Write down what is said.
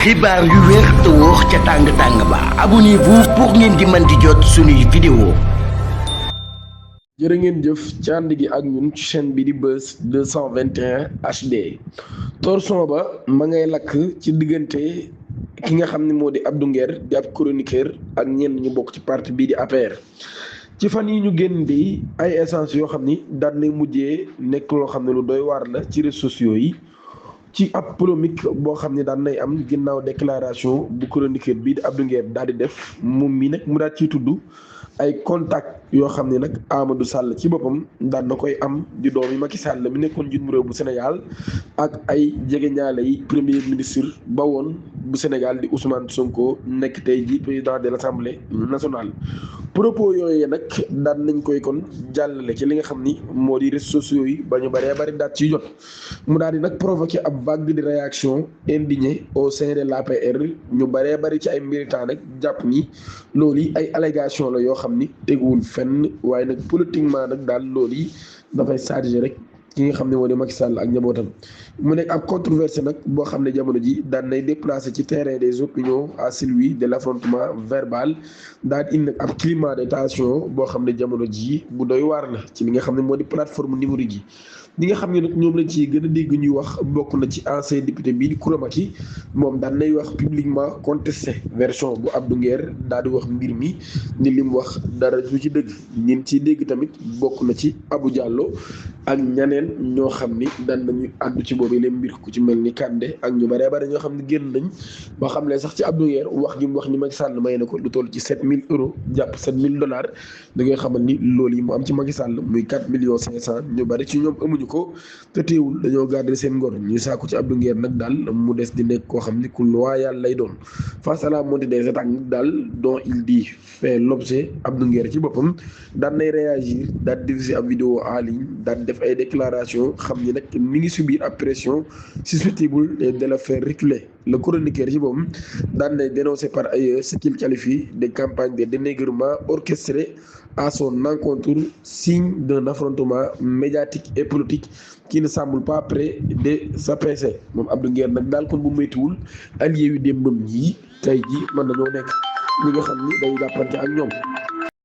xibaar yu wér te wóor ca tàng-tàng ba abonnez-vous pour ngeen di mën di jot suñuy vidéo. jërë ngeen jëf ci ànd gi ak ñun ci chaîne bi di Buzz 221 HD torson ba ma ngay lakk ci diggante ki nga xam ne moo di Abdou Nguer di ab chroniqueur ak ñenn ñu bokk ci parti bii di APR. ci fan yi ñu génn di ay essence yoo xam ni daan na mujjee nekk loo xam ne lu doy waar la ci réseaux sociaux yi ci ab polémique boo xam ne daan nay am ginnaaw déclaration bu chroniqueur bii di Abdou Nguer daal di def moom mi nag mu daal ciy tudd ay contact yoo xam ne nag Amadou Sall ci boppam daan na koy am di doomi Macky Sall mi nekkoon njiitu réew bu Sénégal ak ay jegeñaale yi premier ministre ba woon bu Sénégal di Ousmane Sonko nekk tey ji président de l'Assemblée nationale. propos yooyu nag daan nañ koy kon jàllale ci li nga xam ni moo di réseaux sociaux yi ba ñu bëree bëri daat ciy jot mu daal di nag provoqué ab vague de réaction indignée au sein de l'APR ñu bëree bëri ci ay militants nag jàpp ni loolu yi ay allégation la yoo xam ni teguwul fenn waaye nag politiquement nag daal loolu yi dafay chargé rek ki nga xam ne moo di Macky Sall ak njabootam mu nekk ab controversé nag boo xam ne jamono ji daan nay déplacé ci terrain des opinions à celui de l'affrontement verbal daal indi nag ab climat de tension boo xam ne jamono ji bu doy waar la ci li nga xam ne moo di plateforme numérique yi. ñi nga xam ne nag ñoom lañ ci gën a dégg ñuy wax bokk na ci ancien député bii di Kouramaki moom daan nay wax publiquement contesté version bu Abdou Nguer daal di wax mbir mi ni li mu wax dara du ci dëgg ñin ciy dégg tamit bokk na ci Abou Diallo ak ñaneen ñoo xam ni daan nañu àddu ci boobu leen mbir ku ci mel ni Kandé ak ñu bëree bëri ñoo xam ne génn nañ ba xam ne sax ci Abdou Nguer wax gi mu wax ni Macky Sall may na ko lu toll ci 7000 euros jàpp 7000 dollars da ngay xamal ni loolu yi mu am ci Macky Sall muy 4 millions 500 ñu bëri ci ñoom amuñu ko te teewul dañoo garder seen ngor ñuy sàkku ci Abdou Nguer nag daal mu des di nekk koo xam ni ku loyal lay doon face à la montée des attaques daal dont il dit fait l'objet Abdou Nguer ci boppam daan nay réagir daal di diffuser ab vidéo en ligne daal def ay déclaration xam ni nag mi ngi subir ab pression susceptible de le faire reculer le chroniqueur ci boppam daan nay dénoncer par ailleurs ce qu'il qualifie de campagne de dénigrement orchestrée à son encontre, signe d'un affrontement médiatique et politique qui ne semble pas près de s'apaiser moom Abdou Nguer nag daal kon bu moytuwul allié yu démbam yi tey ji mën nañoo nekk ñi nga xam ni day jàppante ak ñoom